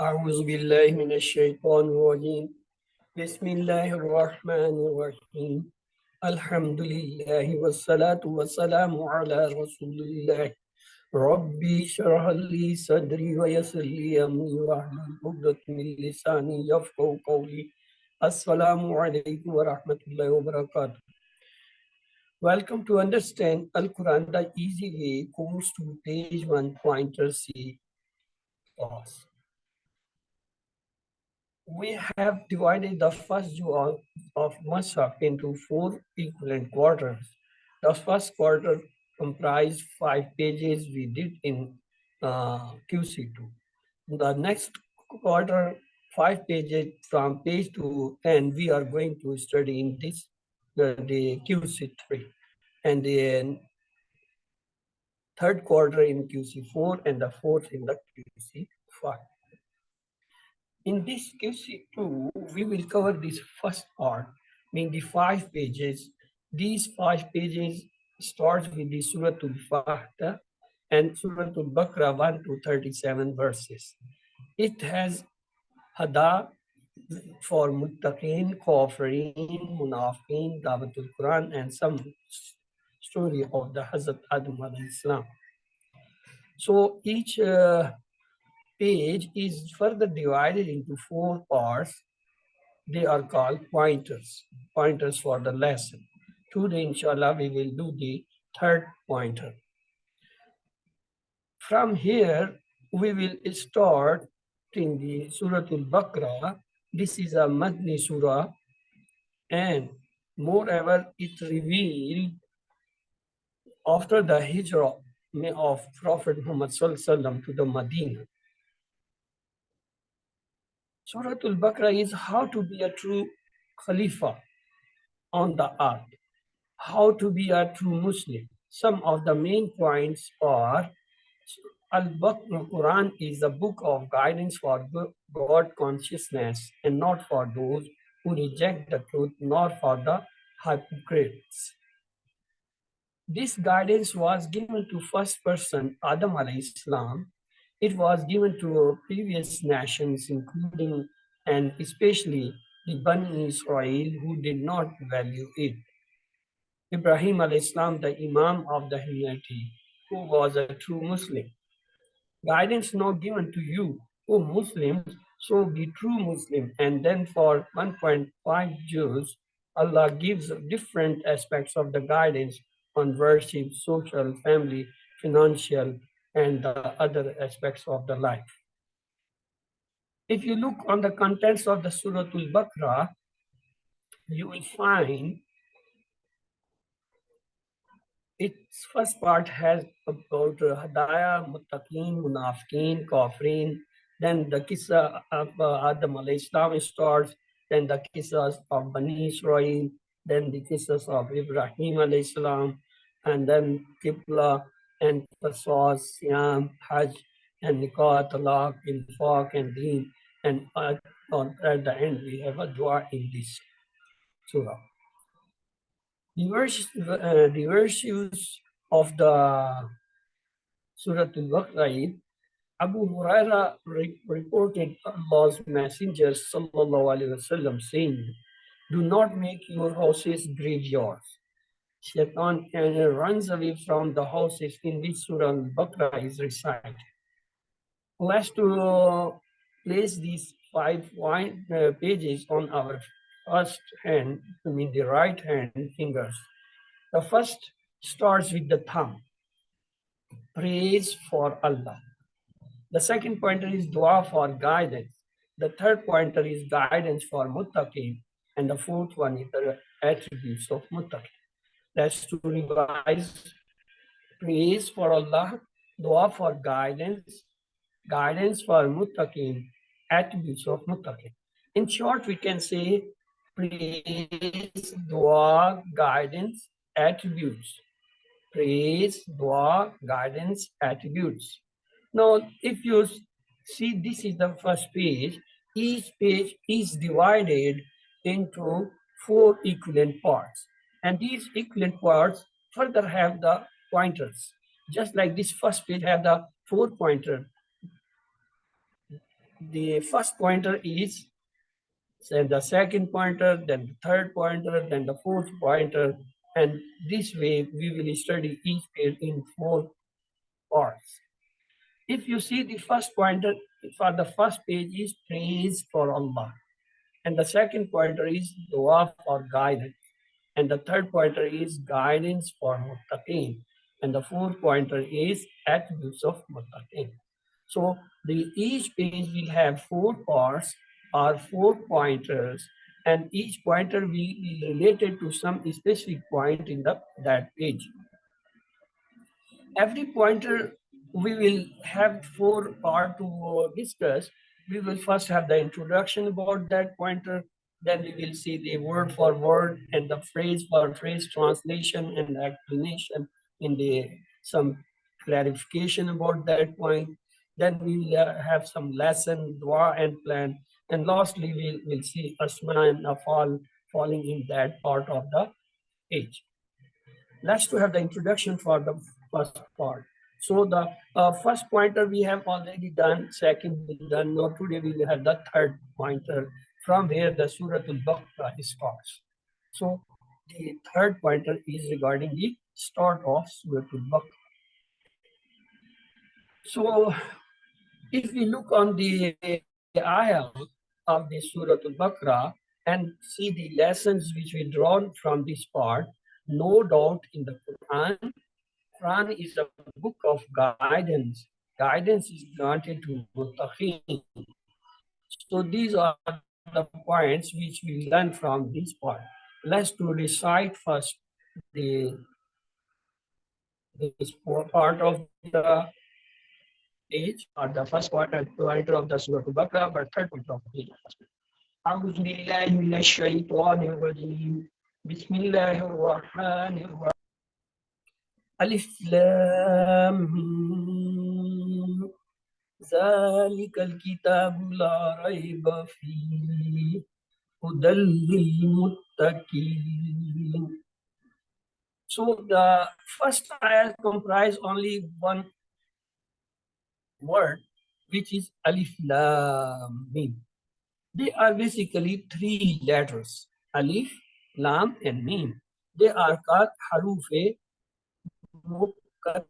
أعوذ بالله من الشيطان الرجيم بسم الله الرحمن الرحيم الحمد لله والصلاة والسلام على رسول الله ربي اشرح لي صدري ويسر لي أمري واحلل عقدة من لساني يفقهوا قولي السلام عليكم ورحمة الله وبركاته. Welcome to Understand Al-Quran the Easy Way, course to page 1 pointer C class. We have divided the first juz of Musaf into 4 equivalent quarters. The first quarter comprised 5 pages we did in QC2. The next quarter, 5 pages from page 2, and we are going to study in this, the QC3. And then third quarter in QC4 and the fourth in the QC5. In this QC2, we will cover this first part, meaning the 5 pages. These 5 pages starts with the Surah Al-Fatiha and Surah Al-Baqarah 1 to 37 verses. It has Hada for Muttaqeen, Kafirin, Munafiqeen, Da'watul Quran, and some story of the Hazrat Adam alayhi salam. So each page is further divided into 4 parts. They are called pointers for the lesson. Today, inshallah, we will do the third pointer. From here, we will start in the Surah Al-Baqarah. This is a Madni Surah, and moreover, it revealed after the hijrah of Prophet Muhammad to the Medina. Surah Al-Baqarah is how to be a true Khalifa on the earth, how to be a true Muslim. Some of the main points are Al-Baqarah Quran is a book of guidance for God consciousness and not for those who reject the truth, nor for the hypocrites. This guidance was given to first person Adam alayhi salam. It was given to previous nations, including and especially the Bani Israel, who did not value it. Ibrahim alayhi salam, the Imam of the humanity, who was a true Muslim. Guidance now given to you, O Muslims, so be true Muslim. And then for 1.5 Jews, Allah gives different aspects of the guidance on worship, social, family, financial, and the other aspects of the life. If you look on the contents of the Surah Al-Baqarah, you will find its first part has about Hadaya, Muttaqeen, Munafiqeen, Kafirin. Then the Qissa of Adam alayhi salam starts. Then the Qissas of Bani Israel. Then the Qissas of Ibrahim alayhi salam. And then Qibla and Qasas, Siyam, Hajj, and Nikah, Talaq, Infaq, and Deen. And at the end, we have a dua in this surah. The verses of the Surah Al-Baqarah, Abu Huraira reported Allah's Messenger sallallahu alaihi wasallam saying, "Do not make your houses graveyards." Shaitan runs away from the houses in which Surah Al-Baqarah is recited. Let's to place these 5 pages on our first hand, I mean the right hand fingers. The first starts with the thumb. Praise for Allah. The second pointer is dua for guidance. The third pointer is guidance for muttaqin. And the fourth one is the attributes of muttaqin. That's to revise. Praise for Allah, dua for guidance, guidance for muttaqin, attributes of muttaqin. In short, we can say praise, dua, guidance, attributes. Praise, dua, guidance, attributes. Now, if you see, this is the first page. Each page is divided into 4 equivalent parts. And these equivalent parts further have the pointers. Just like this first page have the 4 pointer. the first pointer is, then the second pointer, then the third pointer, then the fourth pointer, and this way we will study each page in 4 parts. If you see the first pointer for the first page is praise for Allah, and the second pointer is dua for guidance, and the third pointer is guidance for muttaqin, and the fourth pointer is attributes of muttaqin. So each page will have 4 parts or 4 pointers, and each pointer will be related to some specific point in that page. Every pointer we will have 4 parts to discuss. We will first have the introduction about that pointer, then we will see the word for word and the phrase for phrase translation and explanation in the some clarification about that point. Then we will have some lesson, dua and plan, and lastly we'll see asma and afal falling in that part of the page. Let's to have the introduction for the first part. So the first pointer we have already done, second we done. Now today we will have the third pointer from where the Surah Al-Baqarah starts. So the third pointer is regarding the start of Surah Al-Baqarah. So if we look on the ayah of the Surah Al-Baqarah and see the lessons which we drawn from this part, no doubt in the Quran is a book of guidance. Guidance is granted to muttaqin. So these are the points which we learn from this part. Let's to recite first the this part of the page, or the first pointer of the Surah Al-Baqarah, but third point of the page. أعوذ بالله من الشيطان الرجيم بسم الله الرحمن الرحيم ألف لام ميم ذلك الكتاب لا ريب فيه هدى للمتقين. So the first ayah comprise only one word, which is Alif Lam Mim. They are basically 3 letters, Alif, Lam, and Mim. They are called Harufe Muqatta.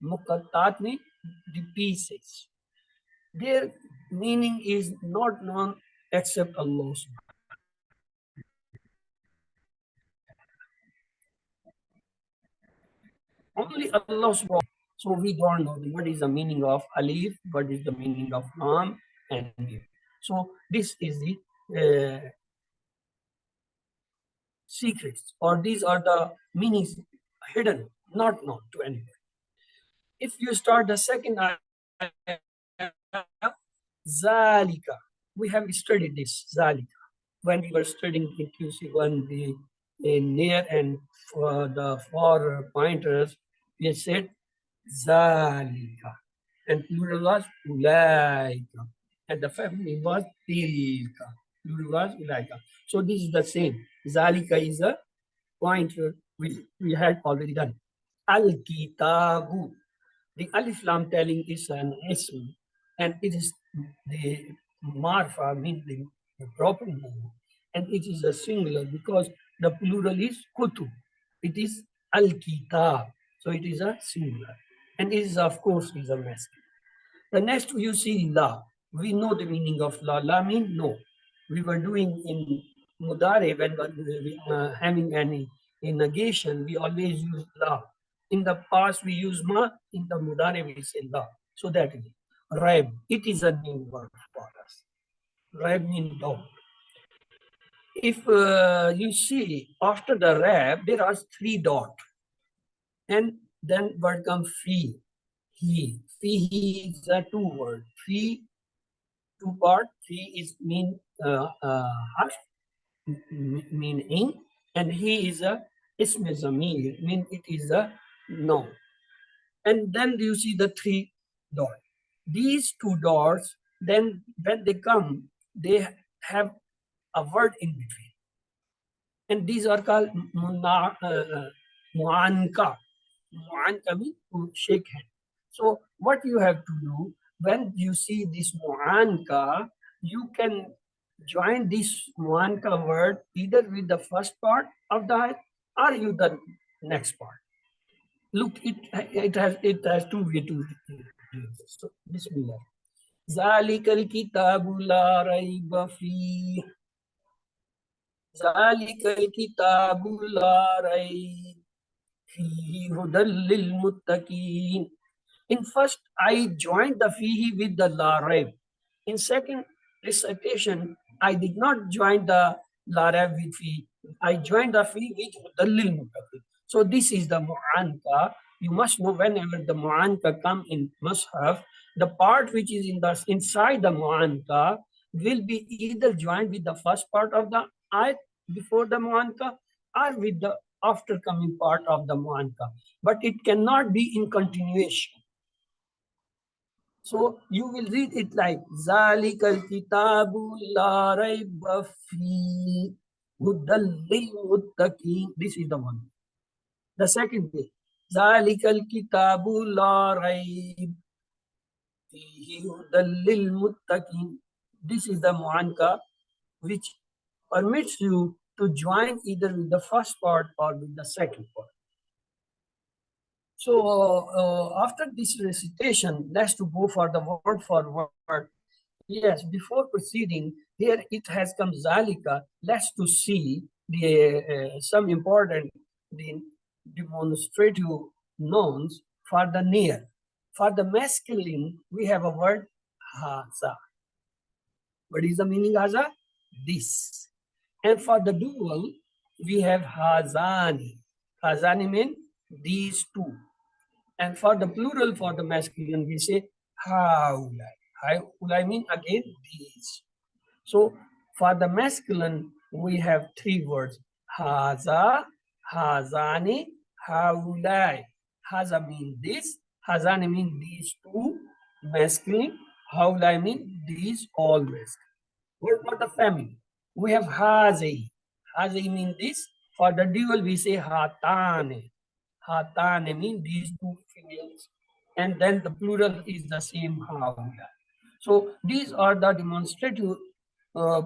Muqattat means the pieces. Their meaning is not known except Allah. Only Allah. So we don't know what is the meaning of Alif, what is the meaning of Lam, and Mim. So this is the secrets, or these are the meanings hidden, not known to anyone. If you start the second ayah, Zalika, we have studied this, Zalika, when we were studying in QC1, the near and for the 4 pointers, we said Zalika, and plural was Ulaika, and the family was Tilka, plural was Ulaika. So this is the same. Zalika is a pointer which we had already done. Al-Kitabu. The Alif Lam telling is an ism, and it is the marfa, means the proper name, and it is a singular because the plural is kutu. It is Al-Kitab, so it is a singular, and it is of course is a masculine. The next you see la. We know the meaning of la. La means no. We were doing in mudare when we having any in negation, we always use la. In the past we use ma, in the mudare we say la. So that is it. Raib. It is a new word for us. Raib means doubt. If you see after the rab, there are 3 dots, and then word comes fi. He. Fi is a 2 word. Fi 2 part. Fi is mean harf, mean in, and he is a ism zamir, mean it is a noun. And then you see the 3 dots. These 2 dots, then when they come, they have a word in between. And these are called mu'anka. Mu'anka means to shake hand. So what you have to do, when you see this mu'anka, you can join this mu'anka word either with the first part of the ayat or you the next part. Look, it has two way to read. So, Bismillah. ذَلِكَ الْكِتَابُ لَا رَيْبَ فِيهِ ذَلِكَ الْكِتَابُ لَا رَيْبَ فِيهِ هُدًى لِلْمُتَّقِينَ. In first, I joined the fihi with the la raib. In second recitation, I did not join the la raib with fi. I joined the fi with dalil mutaqin. So this is the mu'anka. You must know whenever the mu'anka come in mushaf, the part which is in the inside the mu'anka will be either joined with the first part of the ayat before the mu'anka or with the after coming part of the mu'anka. But it cannot be in continuation. So you will read it like Zalikal Kitabu La Raiba Fi Hudal Lil Muttaqin. This is the one. The second way. Zalikal Kitabu La Raib Fihi Hudal Lil Muttaqin. This is the mu'anka which permits you to join either with the first part or with the second part. So after this recitation, let's to go for the word for word. Yes, before proceeding, here it has come Zalika. Let's to see the some important the demonstrative nouns for the near. For the masculine, we have a word haza. What is the meaning haza? This. And for the dual, we have hazani. Hazani means these two. And for the plural, for the masculine, we say haulai. Haulai mean again these. So for the masculine, we have three words. Haza, hazani, haulai. Haza mean this. Hazani mean these two masculine. Haulai mean these all masculine. What about the feminine? We have hazi. Hazi mean this. For the dual, we say hatane. Hatane mean these two females. And then the plural is the same haula. So these are the demonstrative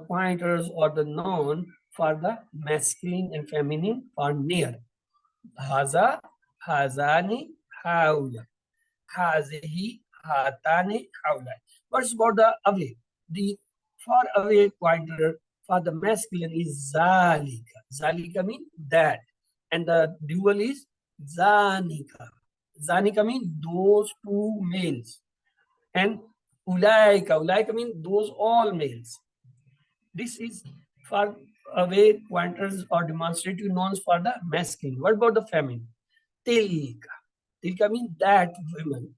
pointers or the noun for the masculine and feminine for near. Haza, hazani, haula. Hazihi, hatani, haula. What's about the away? The far away pointer for the masculine is zalika. Zalika means that. And the dual is zanika. Zanika means those two males. And ulaika. Ulaika means those all males. This is far away pointers or demonstrative nouns for the masculine. What about the feminine? Tilka. Tilka means that women.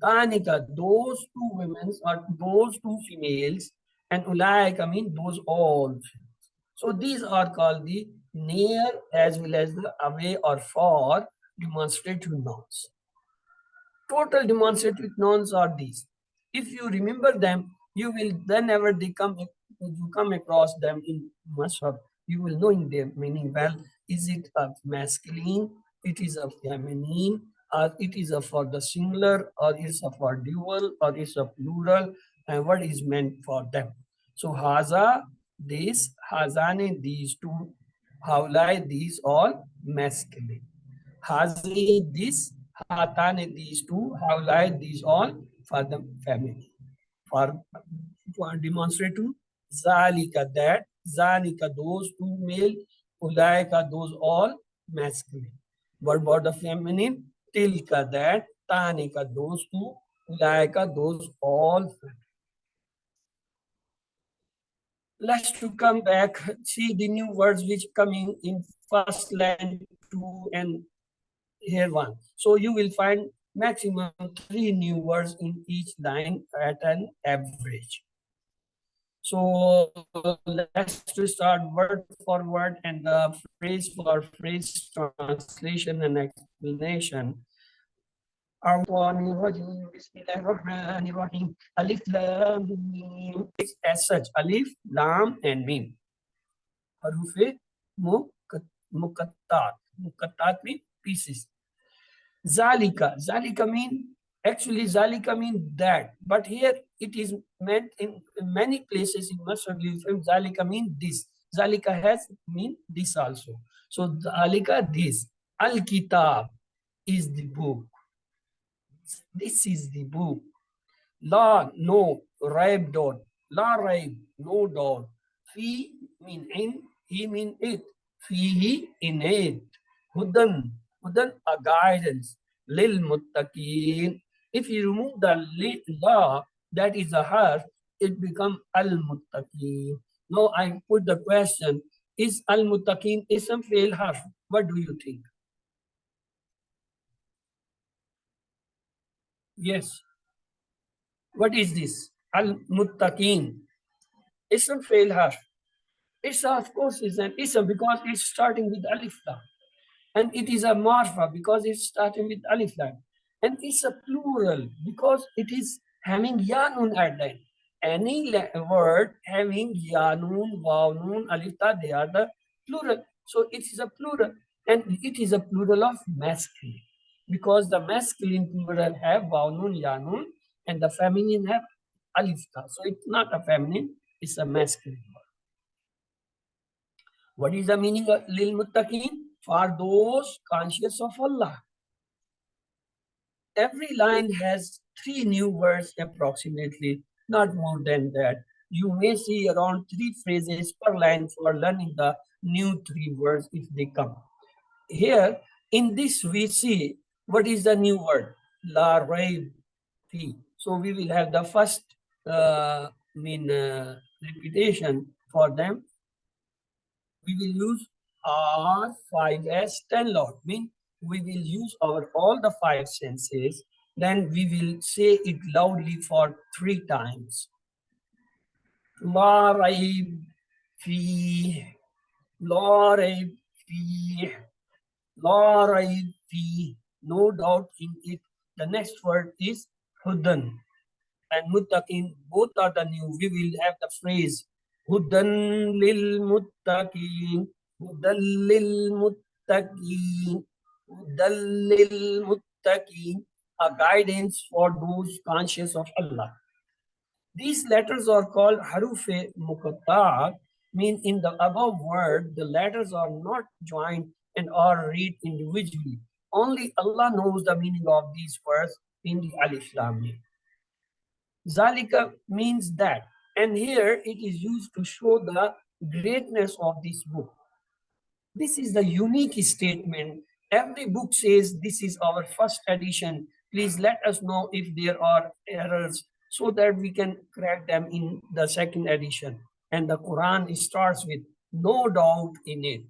Tanika, those two women or those two females, and ulaika mean those all females. So these are called the near as well as the away or far demonstrative nouns. Total demonstrative nouns are these. If you remember them, you will whenever you come across them in Mashab, you will know in their meaning well. Is it a masculine? It is a feminine, or it is a for the singular, or it's a for dual, or it's a plural, and what is meant for them. So haza, this, hazane, these two, haulai, these all masculine. Hazi, this, hatane, these two, haulai, these all for the family. For demonstrative, zalika, that, zanika, those two male, ulaika, those all masculine. What about the feminine? Tilka, that, tanika, those two, ulaika, those all feminine. Let's to come back, see the new words which coming in first line 2 and here 1. So you will find maximum 3 new words in each line at an average. So let's to start word for word and the phrase for phrase translation and explanation. As such, alif, lam, and mim. Harufe mukattat. Mukattat means pieces. Zalika. Zalika means Actually, zalika means that, but here it is meant in many places in Masr film. Zalika means this. Zalika has mean this also. So zalika this. Al kitab is the book. This is the book. La, no, raib dot. La raib, no doubt. Fi mean in, he mean it. Fihi in it. Hudan, hudan a guidance. Lil muttaqeen. If you remove the la, that is a harf, it become al muttaqeen. Now I put the question: is al muttaqeen ism fail harf? What do you think? Yes. What is this? Al muttaqeen. Ism fail harf. It's of course is an ism because it's starting with alif lam, and it is a marfa because it's starting with alif lam, and it's a plural because it is having yanun at the end. Any word having yanun, wawnun, alif ta, they are the plural. So it is a plural, and it is a plural of masculine because the masculine plural have wawnun, yanun, and the feminine have alif ta. So it's not a feminine; it's a masculine. What is the meaning of lil muttaqin? For those conscious of Allah. Every line has three new words approximately, not more than that. You may see around three phrases per line for learning the new three words if they come. Here, in this, we see what is the new word? La raib fi. So we will have the first repetition for them. We will use our 5 as 10 lot. Mean we will use our all the five senses. Then we will say it loudly for 3 times. La raib fi, la raib fi, la raib fi. No doubt in it. The next word is hudan and muttaqin. Both are the new. We will have the phrase hudan lil muttaqin, hudan lil muttaqin, hudan lil muttaqin, a guidance for those conscious of Allah. These letters are called harufe muqatta, mean in the above word, the letters are not joined and are read individually. Only Allah knows the meaning of these words in the Alif Lam Mim. Zalika means that. And here it is used to show the greatness of this book. This is the unique statement. Every book says this is our first edition. Please let us know if there are errors so that we can correct them in the second edition. And the Quran starts with no doubt in it.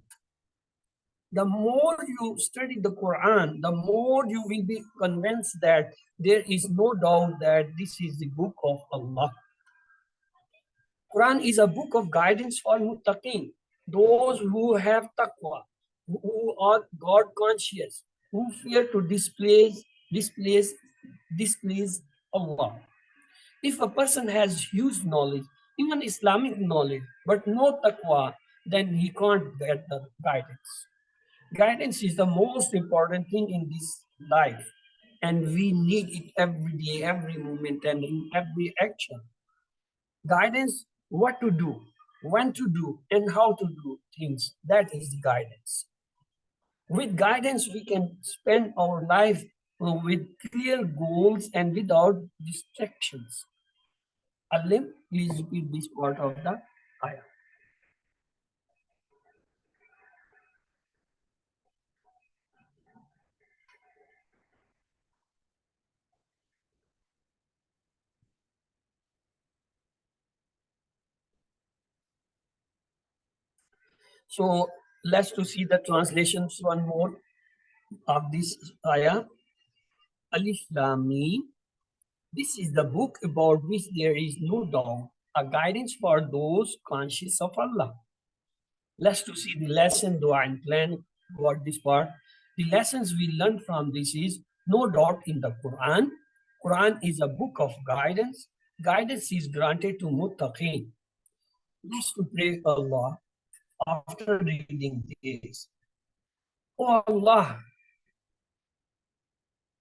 The more you study the Quran, the more you will be convinced that there is no doubt that this is the book of Allah. Quran is a book of guidance for muttaqin, those who have taqwa, who are God conscious, who fear to displease Allah. If a person has huge knowledge, even Islamic knowledge, but no taqwa, then he can't get the guidance. Guidance is the most important thing in this life, and we need it every day, every moment, and in every action. Guidance, what to do, when to do, and how to do things. That is the guidance. With guidance, we can spend our life with clear goals and without distractions. Alim, please repeat this part of the ayah. So let's to see the translations one more of this ayah. Alif Lam Mim. This is the book about which there is no doubt, a guidance for those conscious of Allah. Let's to see the lesson, dua and plan about this part. The lessons we learn from this is no doubt in the Quran. Quran is a book of guidance. Guidance is granted to muttaqin. Let's to pray Allah after reading this. Oh Allah,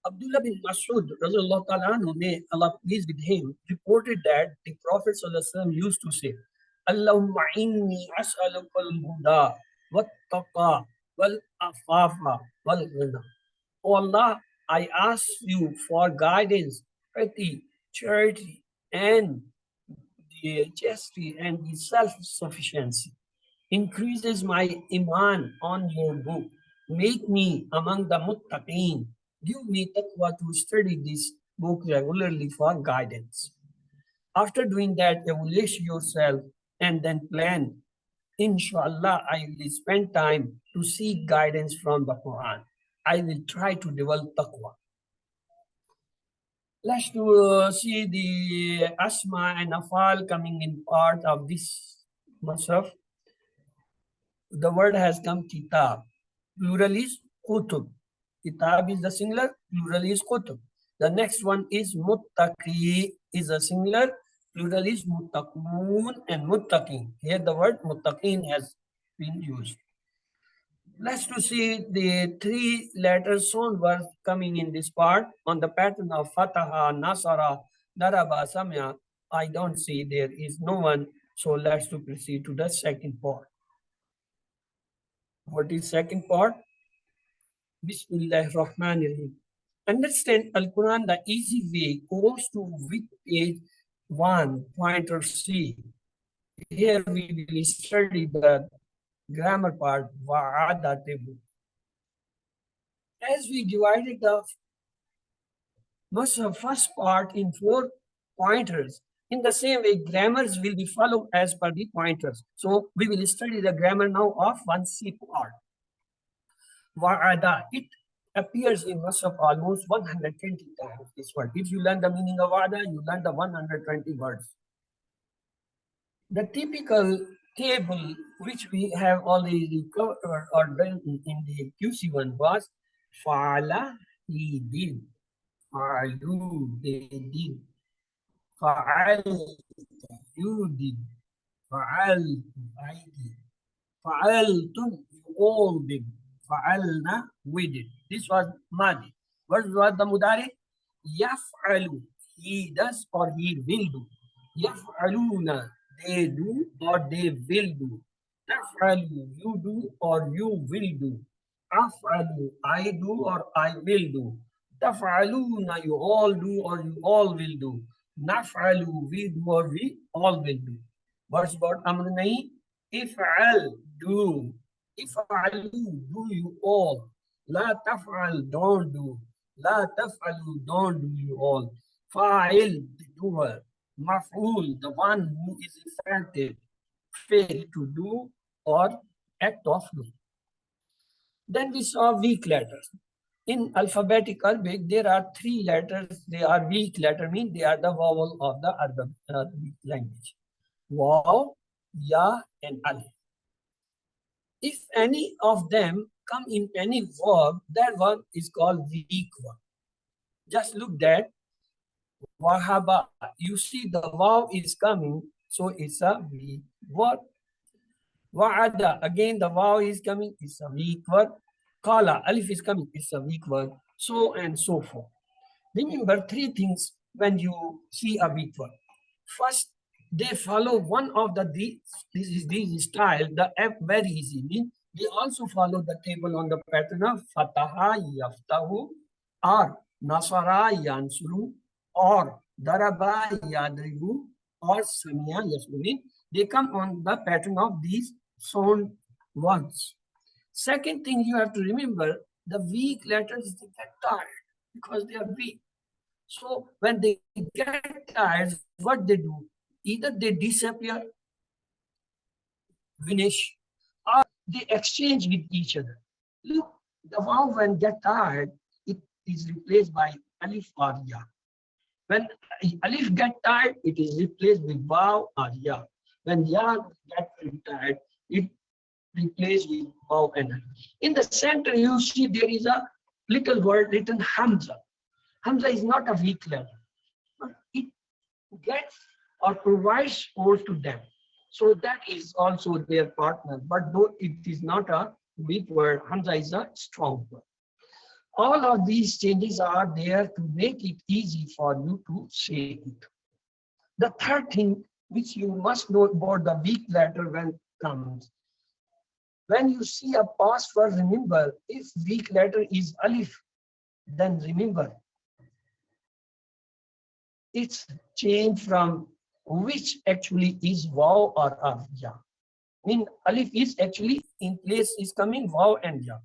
Abdullah bin Masud, radiallahu ta'ala anhu, may Allah please with him, reported that the Prophet sallallahu alaihi wasallam used to say, Allahumma inni as'aluka al-huda wat-taqa wal-afafa wal-ghina. Oh Allah, I ask you for guidance, piety, charity, and the chastity and the self-sufficiency. Increases my iman on your book. Make me among the muttaqeen. Give me taqwa to study this book regularly for guidance. After doing that, evaluate yourself and then plan. Inshallah, I will spend time to seek guidance from the Quran. I will try to develop taqwa. Let's see the asma and afal coming in part of this masaf. The word has come kitab. Plural is kutub. Kitab is the singular, plural is kutub. The next one is muttaqi is a singular, plural is muttaqun and muttaqin. Here the word muttaqin has been used. Let's to see the three letters sound words coming in this part on the pattern of Fataha, Nasara, Daraba, Samya. I don't see there is no one. So let's to proceed to the second part. What is second part? Bismillahir Rahmanir Rahim. Understand Al-Quran the easy way goes to with page 1, pointer C. Here we will study the grammar part, wa'ada table. As we divided the first part in 4 pointers, in the same way, grammars will be followed as per the pointers. So we will study the grammar now of 1C part. Wa'ada, it appears in Musaf almost 120 times this word. If you learn the meaning of wa'ada, you learn the 120 words. The typical table which we have already covered or done in the QC1 was fa'ala, he did, fa'alu, they did, fa'al, you did, fa'al, I did, fa'altum, you all did, fa'alna, we did. This was Madi. What was the Mudari? Yaf'alu, he does or he will do. Yaf'aluna, they do or they will do. Taf'alu, you do or you will do. Af'alu, I do or I will do. Taf'aluna, you all do or you all will do. Naf'alu, we do or we all will do. What's about Amr nahi? If'al, do. If'alu, do you all. La taf'al, don't do. La taf'alu, don't do you all. Fa'il, the doer. Maf'ul, the one who is effective. Fail to do or act of do. Then we saw weak letters. In alphabetic Arabic, there are 3 letters. They are weak letter, mean they are the vowel of the Arabic language. Waw, ya, and alif. If any of them come in any verb, that verb is called weak verb. Just look that wahaba. You see the waw is coming, so it's a weak verb. Wa'ada, again the waw is coming, it's a weak verb. Qala, alif is coming, it's a weak verb. So and so forth. Remember 3 things when you see a weak verb. First, they follow one of these style, the F very easily. They also follow the table on the pattern of Fataha, Yaftahu, or Nasara, Yansuru, or Daraba, Yadribu, or Samia, Yasmin. They come on the pattern of these sound words. Second thing you have to remember, the weak letters, they get tired because they are weak. So when they get tired, what they do? Either they disappear, vanish, or they exchange with each other. Look, the waw when get tired, it is replaced by alif or ya. When alif get tired, it is replaced with waw or ya. When ya get tired, it replaced with waw and alif. In the center, you see there is a little word written Hamza. Hamza is not a weak letter, but it gets or provides support to them. So that is also their partner. But though it is not a weak word, Hamza is a strong word. All of these changes are there to make it easy for you to say it. The third thing which you must know about the weak letter when comes, when you see a past word, remember if weak letter is alif, then remember it's changed from which actually is waw or ya. Mean alif is actually in place is coming waw and ya,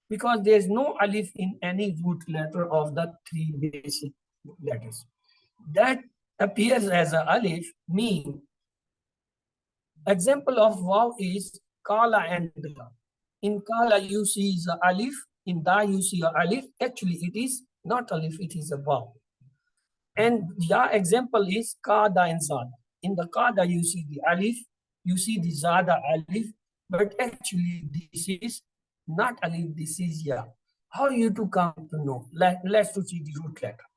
because there is no alif in any root letter of the three basic letters. That appears as a alif mean example of waw is kala and da. In kala you see is a alif, in da you see a alif. Actually it is not alif, it is a waw. And ya example is kada and zada. In the kada you see the alif, you see the zada alif, but actually this is not alif, this is ya. How you to come to know? Let's to see the root letter.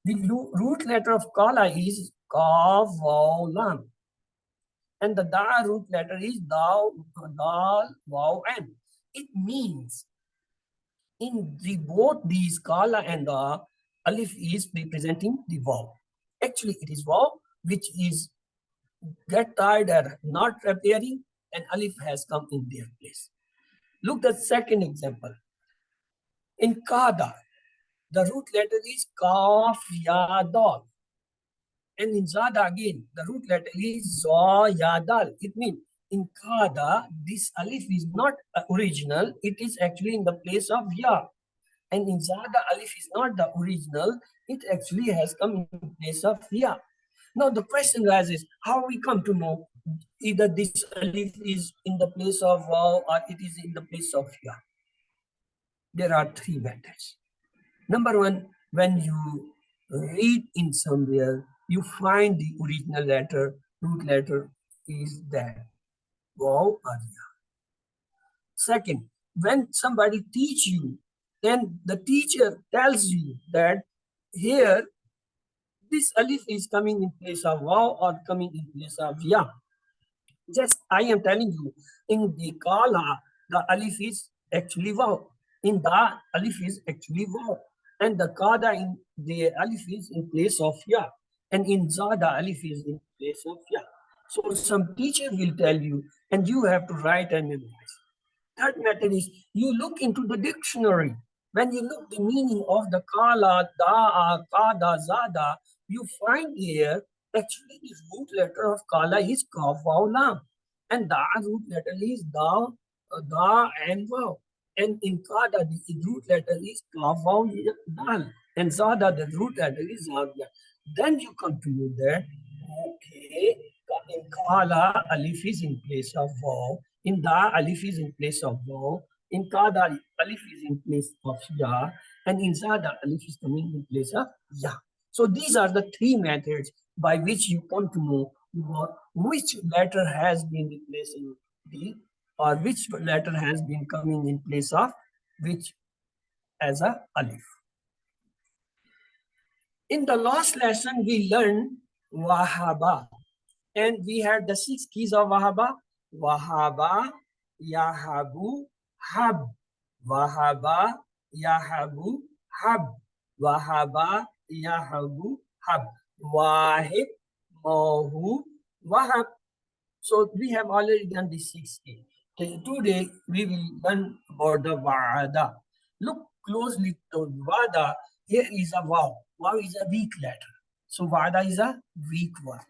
The root letter of kala is ka, vav, lam. And the da root letter is dal, vav, and. It means in the both these kala and the alif is representing the vav. Actually, it is vav which is get tired or not appearing, and alif has come in their place. Look the second example. In kada, the root letter is kaf, ya, dal. And in zada again, the root letter is za, ya, dal. It means in kada, this alif is not original. It is actually in the place of ya. And in zada, alif is not the original. It actually has come in place of ya. Now the question arises, how we come to know either this alif is in the place of waw or it is in the place of ya? There are three methods. Number one, when you read in somewhere, you find the original letter, root letter is that waw or ya. Second, when somebody teach you, then the teacher tells you that here this alif is coming in place of waw or coming in place of ya. Just I am telling you, in the kala, the alif is actually waw. In the alif is actually waw. And the kada in the alif is in place of ya. And in za, the alif is in place of ya. So some teacher will tell you, and you have to write and memorize. Third method is you look into the dictionary. When you look the meaning of the kala, da, kada, zada, you find here actually the root letter of kala is kaf, vav, lam. And da root letter is da, and vav. And in kada, the root letter is kaf, vav, dal. And zada, the root letter is zada. Then you come to know that, okay, in kala, alif is in place of vav. In da, alif is in place of waw. In kada, alif is in place of ya. And in zada, alif is coming in place of ya. So these are the three methods by which you come to know which letter has been replacing the, or which letter has been coming in place of which as a alif. In the last lesson, we learned wahaba. And we had the 6 keys of wahaba. Wahaba, yahabu, hab. Wahaba, yahabu, hab. Wahaba, yahabu, hab. Wahib, mahu, wahab. So we have already done the 6 keys. Today we will learn about the wa'ada. Look closely to wa'ada. Here is a waw. Waw is a weak letter. So wa'ada is a weak word.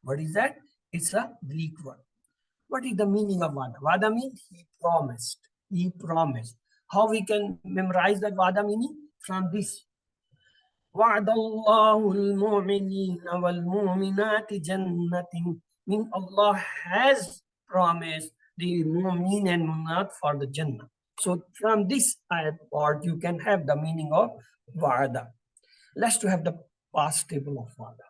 What is that? It's a Greek word. What is the meaning of vada? Vada means he promised. He promised. How we can memorize that vada meaning? From this. وعد الله المؤمنين والمؤمنات جنة. Mean Allah has promised the mu'min and mu'minat for the Jannah. So from this part you can have the meaning of vada. Let's to have the past table of vada.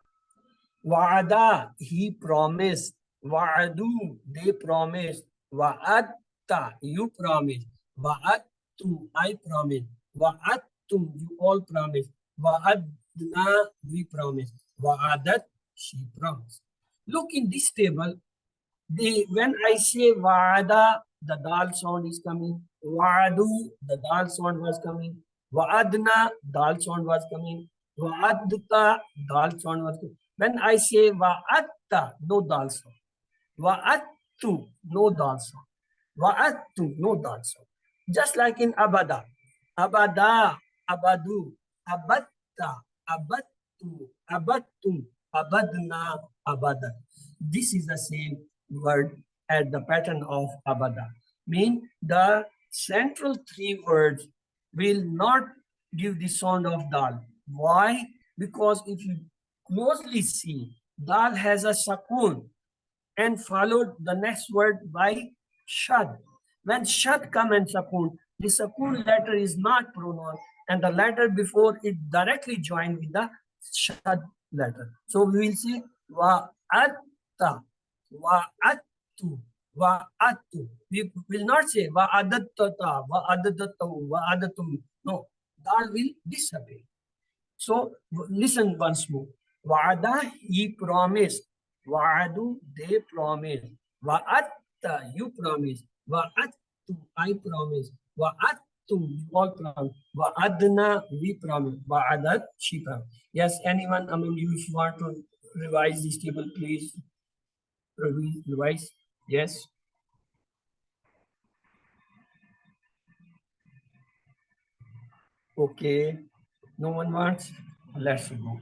Wa'ada, he promised. Wa'adu, they promised. Wa'atta, you promised. Wa'attu, I promised. Wa'attum, you all promised. Wa'adna, we promised. Wa'adat, she promised. Look in this table. When I say wa'ada, the dal sound is coming. Wa'adu, the dal sound was coming. Wa'adna, dal sound was coming. Wa'adta, dal sound was coming. When I say wa'atta, no dal sound. Wa'attu, no dal sound. Wa'attu, no dal sound. Just like in abada. Abada, abadu, abatta, abattu, abattum, abadna, abada. This is the same word as the pattern of abada. Mean the central three words will not give the sound of dal. Why? Because if you closely see, dal has a sakun and followed the next word by shad. When shad come and sakun, the sakun letter is not pronounced and the letter before it directly joined with the shad letter. So we will say wa'atta, wa'attu, wa'attu. We will not say wa'adattata, wa'adattatu, wa'adatum. No, dal will disappear. So listen once more. Wa'ada, he promised. Wa'adu, they promised. Wa'atta, you promised. Wa'attu, I promise. Wa'attu, you all promise. Wa'adna, we promise. Wa'adat, she promised. Yes, anyone among you, if you want to revise this table, please revise. Yes. Okay. No one wants? Let's go.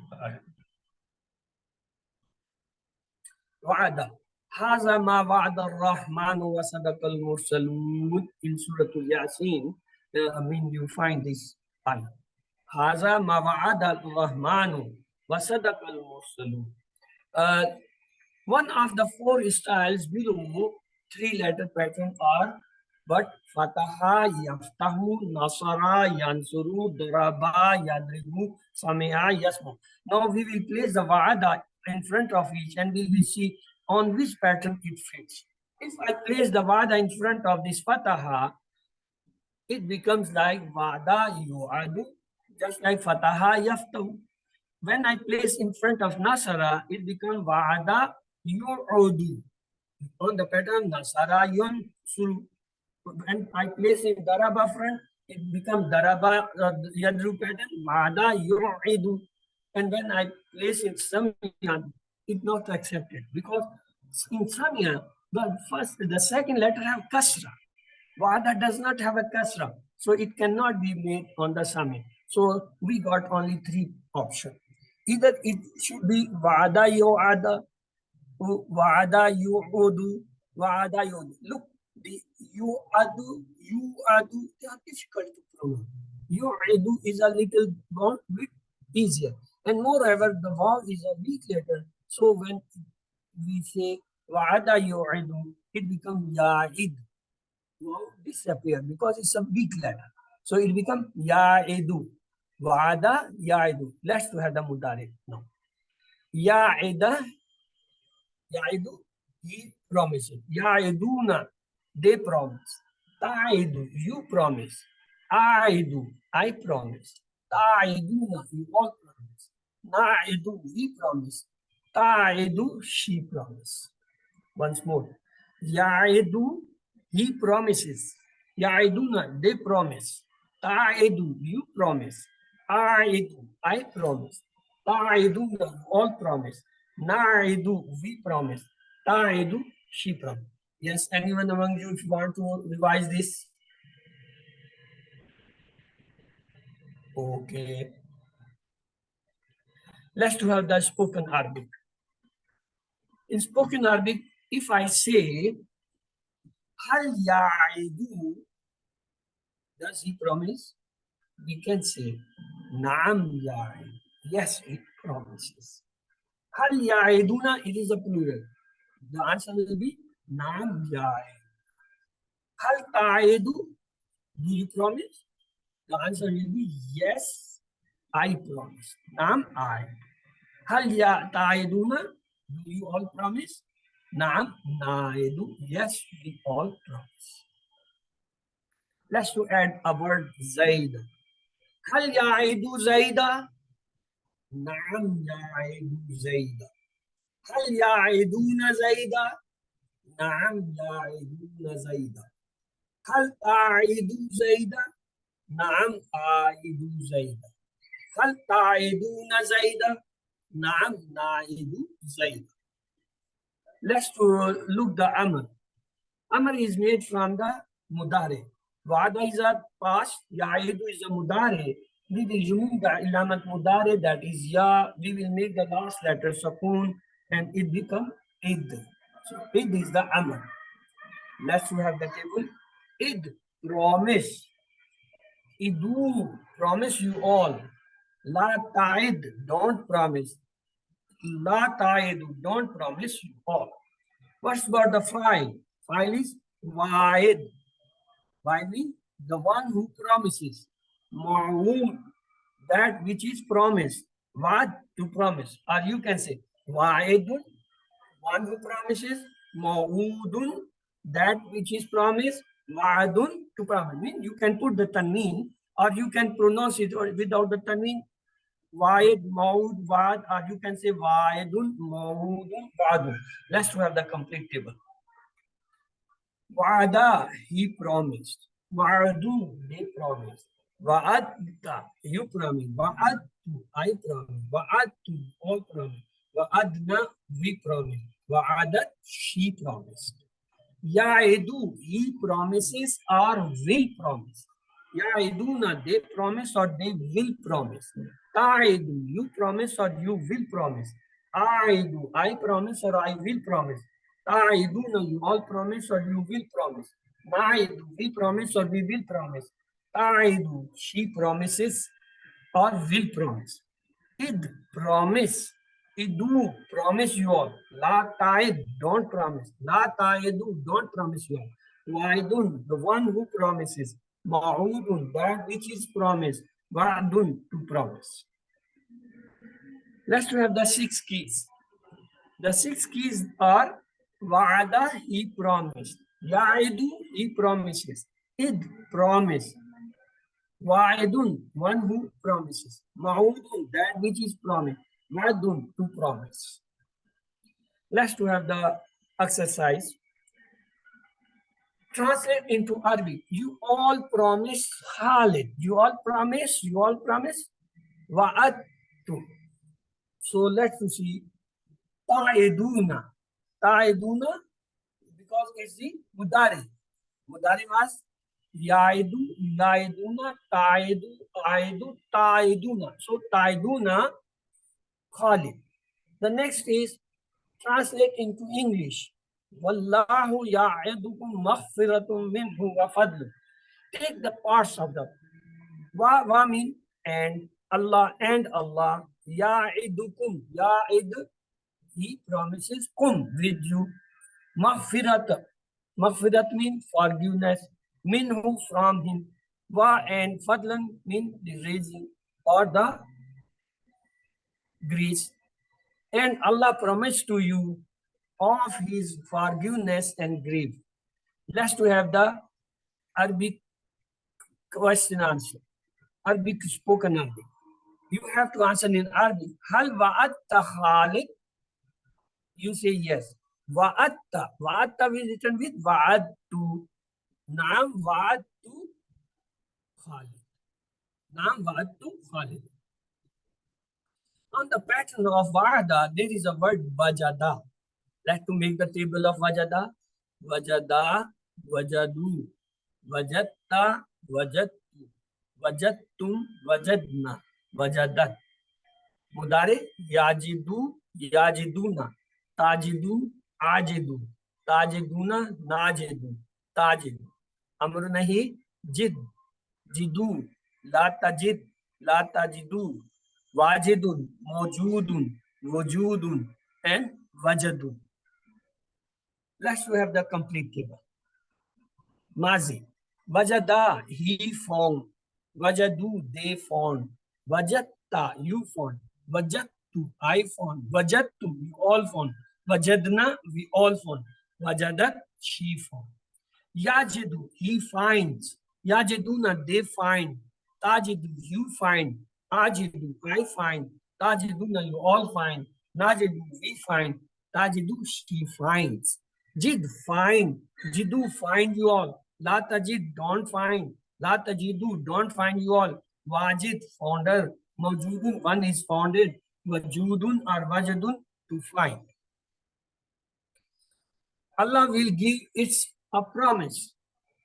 وعد هذا ما وعد الرحمن وصدق المرسلون in Surah Yasin. I mean, you find this ayah. هذا ما وعد الرحمن وصدق المرسلون. One of the four styles below three-letter pattern are but Fataha, Yaftahu, Nasara, Yansuru, Daraba, Yadribu, Samia, Yasmu. Now we will place the Wa'ada in front of each and we will see on which pattern it fits. If I place the Wa'ada in front of this Fataha, it becomes like Wa'ada Yu'adu, just like Fataha Yaftahu. When I place in front of Nasara, it becomes Wa'ada Yu'udu. On the pattern Nasara Yunsuru. When I place in Daraba front, it becomes Daraba Yadru pattern, Wa'ada Yu'idu. And when I place in Samya, it's not accepted because in Samya, the second letter have Kasra. Wa'ada does not have a kasra, so it cannot be made on the summit. So we got only three options. Either it should be wa'ada yu'ada, wa'ada yu'udu, wa'ada yu'udu. Look, the yu'adu, they are difficult to pronounce. Yu'adu is a little bit easier. And moreover, the vav is a weak letter. So when we say wa'ada yu'adu, it becomes ya'id. Disappear because it's a weak letter. So it becomes ya'idu. Wa'ada ya'idu. Let's have the mudari now. Ya'ida, ya'idu, he promises. Ya'iduna, they promise. Ta'idu, you promise. A'idu, I promise. Ta'iduna, you all promise. Na'idu, we promise. Ta'idu, she promise. Once more. Ya'idu, he promises. Ya'iduna, they promise. Ta'idu, you promise. A'idu, I promise. Ta'iduna, all promise. Na'idu, we promise. Ta'idu, she promise. Yes, anyone among you, if you want to revise this? Okay. Let's to have the spoken Arabic. In spoken Arabic, if I say, Hal ya'idu, does he promise? We can say, Naam ya'id. Yes, it promises. Hal ya'iduna, it is a plural. The answer will be Naam ya'id. Hal ta'idu, do you promise? The answer will be yes, I promise. Naam I. Hal ya ta'iduna, do you all promise? Naam na'idu, yes, we all promise. Let's to add a word Zaid. هل يعيد زيدا؟ نعم يعيد زيدا. هل يعيدون زيدا؟ نعم يعيدون زيدا. هل تعيد زيدا؟ نعم أعيد زيدا. هل تعيدون زيدا؟ نعم نعيد زيدا. Let's look the Amr. Amr is made from the Mudare. Wada is a past, Yaidu is a Mudare. We will remove the Ilamat Mudare, that is Ya. We will make the last letter Sakun and it become Id. So Id is the Amr. Let's have the table. Id, promise. Idu, promise you all. La Ta'id, don't promise. La Ta'idu, don't promise you all. What's about the file? File is Wa'id. By me, the one who promises. Ma'ood, that which is promised. What to promise? Or you can say Wa'idun, one who promises. Ma'oodun, that which is promised. Wa'adun, to promise. Mean you can put the tanween or you can pronounce it without the tanween. Wa'id, Ma'ood, Wa'ad, or you can say Wa'idun, Ma'oodun, Wa'adun. Let's have the complete table. Wa'ada, he promised. Wa'adu, they promised. Wa'adta, you promised. Wa'adtu, I promised. Wa'adtu, all promised. Wa'adna, we promised. Wa'adat, she promised. Ya'idu, he promises or will promise. Ya'iduna, they promise or they will promise. Ta'idu, you promise or you will promise. A'idu, I promise or I will promise. Ta'iduna, you all promise or you will promise. Na'idu, we promise or we will promise. Ta'idu, she promises or will promise. Id, promise. Idu, promise you all. La ta'id, don't promise. La ta'idu, don't promise you all. Wa'idun, the one who promises. Ma'udun, that which is promised. Wa'adun, to promise. Let's have the 6 keys. The 6 keys are Wa'ada, he promised. Ya'idu, he promises. Id, promise. Wa'idun, one who promises. Ma'udun, that which is promised. Wa'adun, to promise. Let's have the exercise. Translate into Arabic. You all promise Khalid. You all promise. You all promise. Wa'adtu. So let's see. Ta'iduna. Ta'iduna, because it's the Mudari. Mudari was Yaidu, Yaiduna, Taidu, Aidu, Taiduna. So Taiduna, Khalid. The next is translate into English. Wallahu ya'idukum maghfiratum minhu wa fadl. Take the parts of the wa mean and Allah ya'idukum ya'id, he promises kum, with you. Maghfirat mean forgiveness, minhu, from him. Wa and fadlan mean the raising or the grace. And Allah promised to you of his forgiveness and grief. Let's to have the Arabic question answer. Arabic spoken Arabic. You have to answer in Arabic. Hal wa'atta Khalid? You say yes. Wa'atta. Wa'atta is written with wa'adtu. Naam wa'adtu Khalid. Naam wa'adtu Khalid. On the pattern of wa'ada, there is a word wajada. Like to make the table of wajada. Wajada, wajadu, wajatta, wajattu, wajattum, wajadna, wajadat. Mudare, yajidu, yajiduna, tajidu, ajidu, tajiduna, najidu, tajidu. Amr nahi, jid, jidu, la tajid, la tajidu, wajidun, mawjudun, wujudun, and wajadun. Let's have the complete table. Mazi. Wajada, he found. Wajadu, they found. Wajatta, you found. Wajattu, I found. Wajattu, we all found. Wajadna, we all found. Wajadat, she found. Yajidu, he finds. Yajiduna, they find. Tajidu, you find. Ajidu, I find. Tajiduna, you all find. Najidu, we find. Tajidu, she finds. Jid, find. Jidu, find you all. La tajid, don't find. La tajidu, don't find you all. Wajid, founder. Mawjudun, one is founded. Wajudun or wajadun, to find. Allah will give its a promise.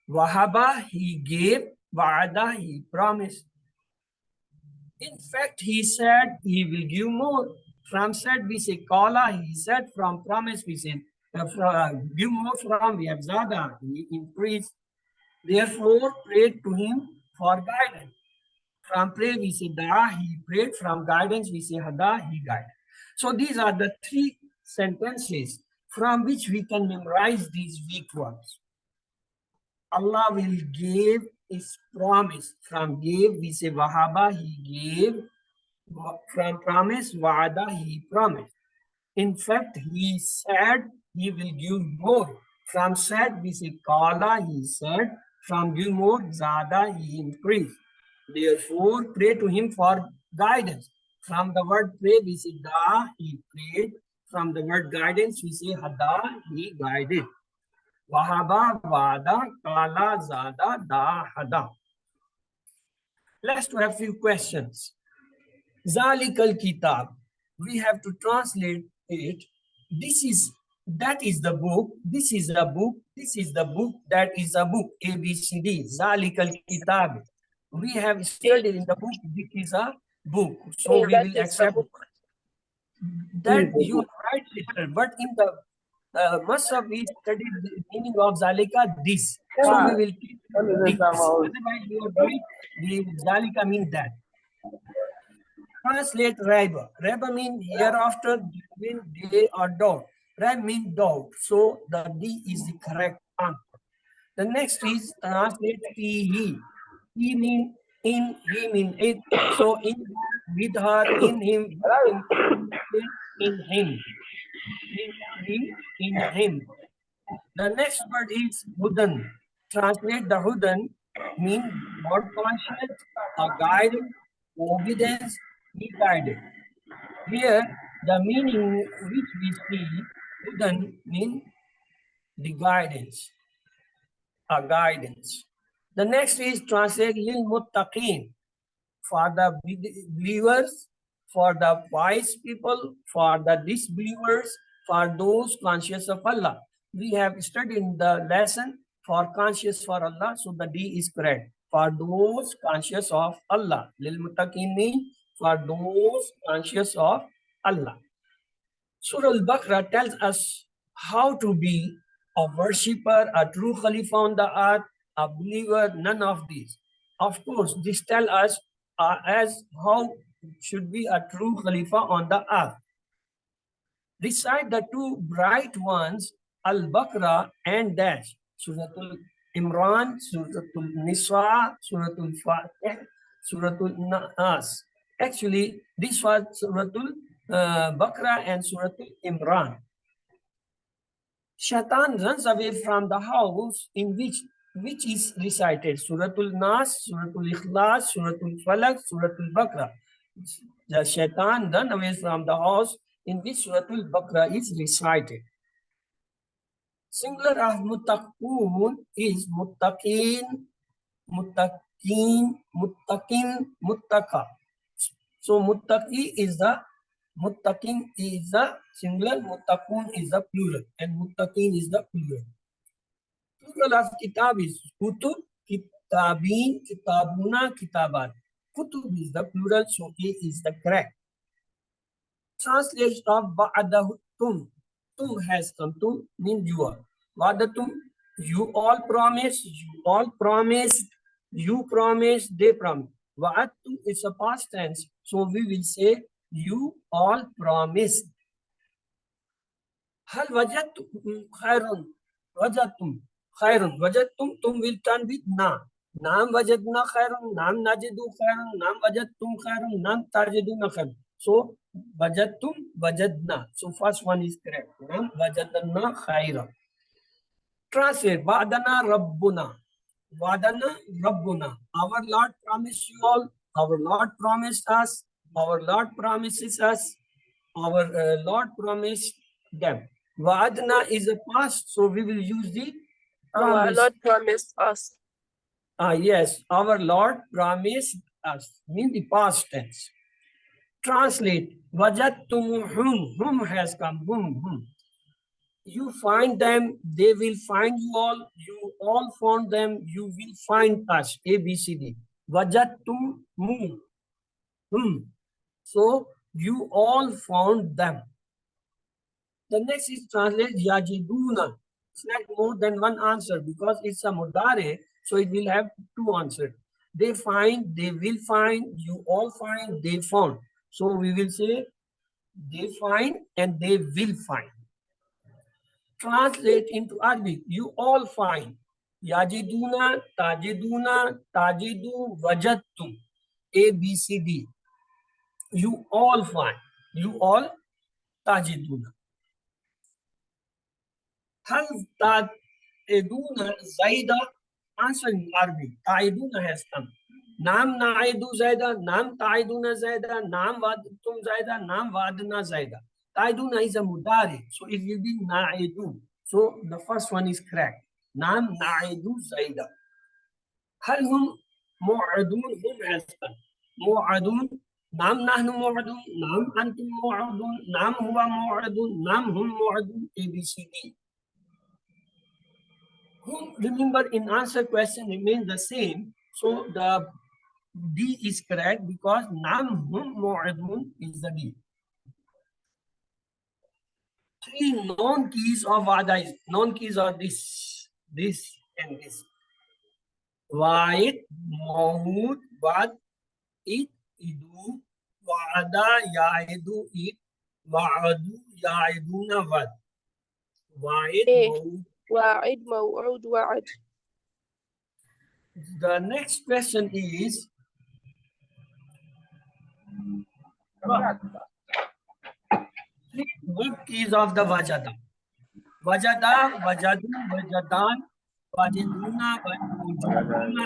Wahaba, he gave. Wa'ada, he promised. In fact, he said he will give more. From said we say Kala, he said. From promise we say give more. From we have Zada, he increased. Therefore, prayed to him for guidance. From pray we say Da, he prayed. From guidance we say Hada, he guided. So these are the three sentences from which we can memorize these weak ones. Allah will give his promise. From gave we say Wahaba, he gave. From promise, Wa'ada, he promised. In fact, he said he will give more. From said, we say Kala, he said. From give more, Zada, he increased. Therefore, pray to him for guidance. From the word pray, we say Da, he prayed. From the word guidance, we say Hada, he guided. Wahaba, Wada, Kala, Zada, Da, Hada. Let's have a few questions. Zalikal Kitab. We have to translate it. That is the book. This is a book. This is the book. That is a book. A B C D. Zalikal Kitab. We have studied in the book. This is a book. So we will accept that you are right, sister. But in the must have we studied the meaning of Zalika this. So we will keep this. Otherwise, you are right. The Zalika means that. Translate Raiba. Raiba means hereafter, between day or doubt. Raib means doubt. So the D is the correct answer. The next is translate he. He means in, he means it. So in her, with her, in him, in him. In him. The next word is Hudan. Translate the Hudan means God conscious, a guidance, obedience, be guided. Here, the meaning which we see, Hudan means the guidance, a guidance. The next is translate lil muttaqin, for the believers, for the wise people, for the disbelievers, for those conscious of Allah. We have studied in the lesson for conscious for Allah, so the D is correct. For those conscious of Allah. Lil muttaqin means for those conscious of Allah. Surah Al-Baqarah tells us how to be a worshipper, a true Khalifa on the earth, a believer, none of these. Of course, this tells us as how should be a true Khalifa on the earth. Recite the two bright ones, Al-Baqarah and Dash, Surah Al-Imran, Surah Al-Nisa, Surah Al-Fatih, Surah Al-Nas. Actually, this was Surah Al-Baqarah and Surah Al-Imran. Shaitan runs away from the house in which is recited Surah Al-Nas, Surah Al-Ikhlas, Surah Al-Falaq, Surah Al-Baqarah. The shaitan runs away from the house in which Surah Al-Baqarah is recited. Singular of muttaqun is muttaqin, muttaqin, muttaqin, muttaqa. So muttaqi is the muttaqin is the singular, muttaqun is the plural, and muttaqin is the plural. Plural of kitab is kutub, kitabin, kitabuna, kitabat. Kutub is the plural, so A is the correct. Translation of ba'adatum. Tum has come to mean you are. Wa'adatum, you all promise, you all promised, you promise, they promise. Wa'adtum is a past tense, so we will say you all promised. Hal wajadtum khairun. Wajadtum khairun. Wajadtum, tum will turn with na. Naam wajadna khairun, naam najidu khairun, naam wajadtum khairun, naam tajiduna khairun. So wajadtum, wajadna. So first one is correct. Naam wajadna khairun. Translate Vadana Rabbuna. Vadana Rabbuna. Our Lord promised you all. Our Lord promised us. Our Lord promises us. Our Lord promised them. Vadana is a past, so we will use the promise. Our Lord promised us. Yes, our Lord promised us, mean the past tense. Translate, wajadtumuhum, whom has come, whom. You find them, they will find you all, you all found them, you will find us, A, B, C, D. Wajadtumuhum. So, you all found them. The next is translate yajiduna. It's not more than one answer because it's a mudare, so it will have two answers. They find, they will find, you all find, they found. So we will say they find and they will find. Translate into Arabic, you all find. Yajiduna, tajiduna, tajidu, wajadtum. A, B, C, D. You all find. You all tajiduna. هل تعيدون زيدا? Answer in Arabic. تعيدون has come. نعم نعيد زيدا, نعم تعيدون زيدا, نعم وعدتم زيدا, نعم وعدنا زيدا. تعيدون is a mudari, so it will be نعيدون. So the first one is correct. نعم نعيد زيدا. هل هم موعدون? هم has come. موعدون. نعم نحن موعدون, نعم أنتم موعدون, نعم هو موعد, نعم هم موعدون. A, B, C, D. Whom, remember, in answer question remains the same. So the D is correct because nam hum mu'adun is the D. Three known keys of Vada is known keys are this, and this. Wa'id, Mahmud, Wad, It, Idu, Wa'ada, Ya'idu, It, Wa'adu, Ya'iduna, Wad. Wa'id, Mahmud. واعد موعود وعد. The next question is what keys of the Vajada? Vajada, Vajadu, Vajadan, Vajiduna, Vajuduna,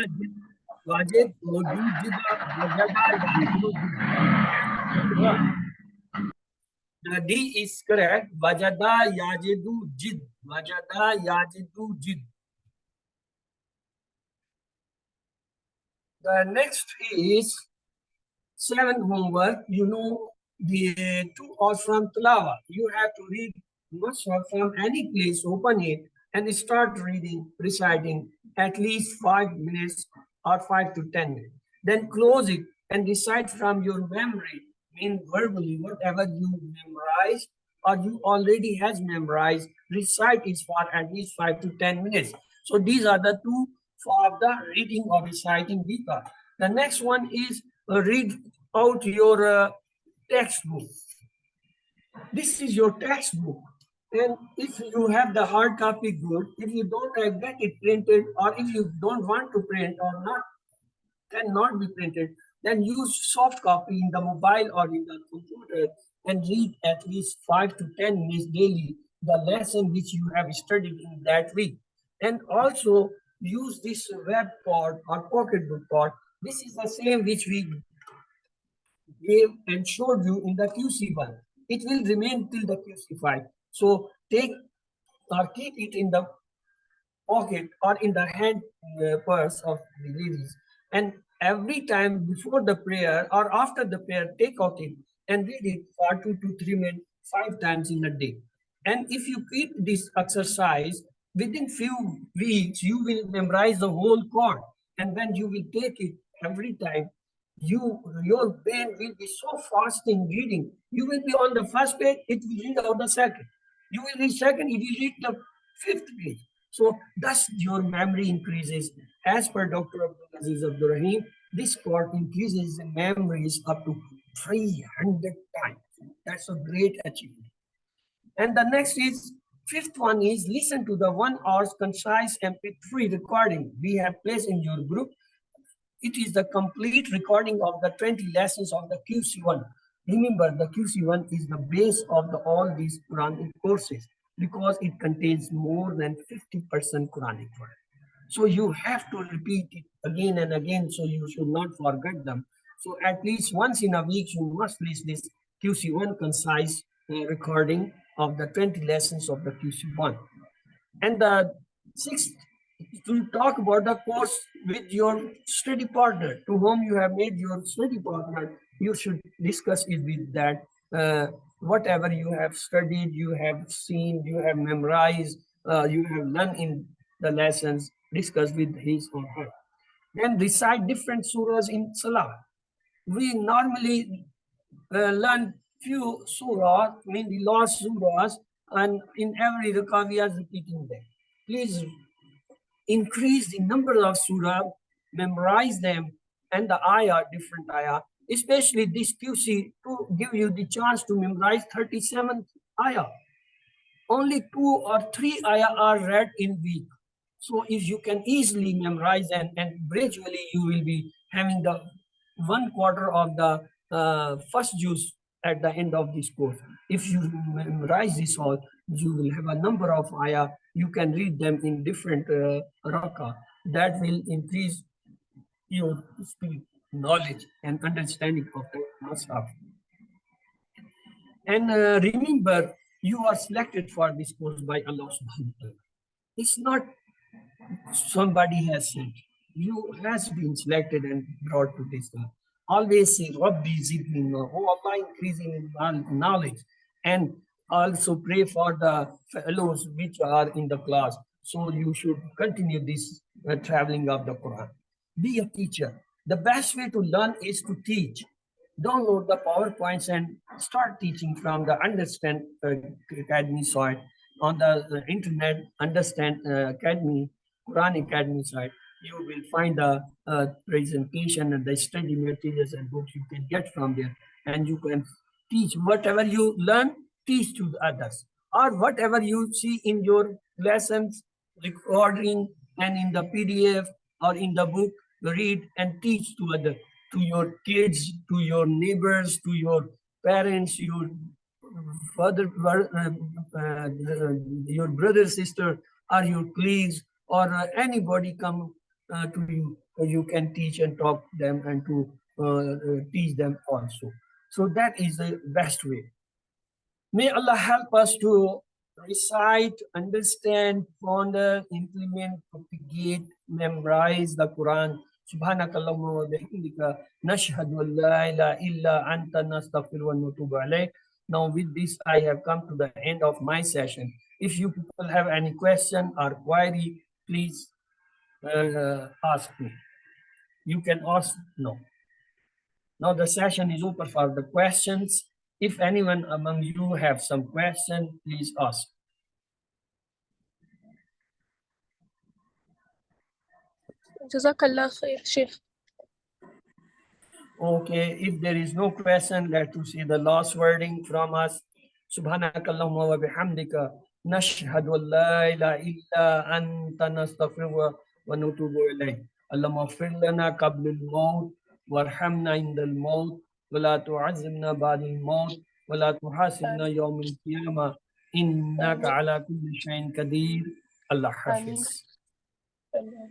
Vajid, Vajujida, Vajada, Yajidu. The D is correct. Vajada, Yajidu, Jid. Vajada, Yajidu, Jid. The next is 7 homework. You know the 2 or from Talawa. You have to read Mus'haf from any place, open it, and start reading, reciting at least 5 minutes or 5 to 10 minutes. Then close it and recite from your memory, mean verbally, whatever you memorize or you already has memorized, recite it for at least 5 to 10 minutes. So these are the 2 for the reading or reciting Vika. The next one is read out your textbook. This is your textbook. And if you have the hard copy, good. If you don't have, get it printed, or if you don't want to print or not, cannot be printed, then use soft copy in the mobile or in the computer and read at least 5 to 10 minutes daily the lesson which you have studied in that week. And also use this web pod or pocketbook pod. This is the same which we gave and showed you in the QC1. It will remain till the QC5. So take or keep it in the pocket or in the hand purse of the ladies. And every time before the prayer or after the prayer, take out it and read it for 2 to 3 minutes, 5 times in a day. And if you keep this exercise, within few weeks, you will memorize the whole Quran. And when you will take it every time, your brain will be so fast in reading. You will be on the first page, it will read out the second. You will read second, it will read the 5th page. So thus your memory increases. As per Dr. Abdul Aziz Abdul Rahim, this court increases the memories up to 300 times. That's a great achievement. And the next is, 5th one is listen to the 1 hour's concise MP3 recording we have placed in your group. It is the complete recording of the 20 lessons of the QC1. Remember, the QC1 is the base of all these Quranic courses because it contains more than 50% Quranic word. So you have to repeat it again and again, so you should not forget them. So at least once in a week, you must list this QC1 concise recording of the 20 lessons of the QC1. And the 6th to talk about the course with your study partner, to whom you have made your study partner. You should discuss it with that. Whatever you have studied, you have seen, you have memorized, you have learned in the lessons, discuss with his or her. Then recite different surahs in Salah. We normally learn few surahs, mainly lost surahs, and in every rakah we are repeating them. Please increase the number of surah, memorize them, and the ayah, different ayah, especially this QC to give you the chance to memorize 37 ayah. Only 2 or 3 ayah are read in week. So if you can easily memorize and gradually you will be having the 1/4 of the first juz at the end of this course. If you memorize this all, you will have a number of ayah. You can read them in different rakah. That will increase your speed, knowledge, and understanding of the Mus'haf. And remember, you are selected for this course by Allah subhanahu wa ta'ala. It's not somebody has said. You has been selected and brought to this class. Always say, Rabbi zidni ilma. Oh Allah, increasing in knowledge. And also pray for the fellows which are in the class. So you should continue this traveling of the Quran. Be a teacher. The best way to learn is to teach. Download the PowerPoints and start teaching from the Understand Academy site on the internet, Understand Academy, Quran Academy site. You will find the presentation and the study materials and books you can get from there. And you can teach whatever you learn, teach to the others. Or whatever you see in your lessons, recording, and in the PDF or in the book, read and teach to others, to your kids, to your neighbors, to your parents, your father, your brother, sister, or your colleagues, or anybody come to you, you can teach and talk to them and to teach them also. So that is the best way. May Allah help us to recite, understand, ponder, implement, propagate, memorize the Quran. Subhanakallahumma wa bihamdika nashhadu an la ilaha illa anta nastaghfiruka wa natubu ilayk. Now with this, I have come to the end of my session. If you people have any question or query, please ask me. You can ask now. Now the session is open for the questions. If anyone among you have some question, please ask. Jazakallah khair, Sheikh. Okay, if there is no question, let us see the last wording from us. Subhanakallahumma wa bihamdika nashhadu an la ilaha illa anta nastaghfiruka wa natubu ilayk. Allahumma ighfir lana qabla al-maut warhamna inda al-maut wa la tu'azzibna ba'da al-maut wa la tuhasibna yawm al-qiyamah innaka ala kulli shay'in qadir. Allah Amin. Hafiz. Amin.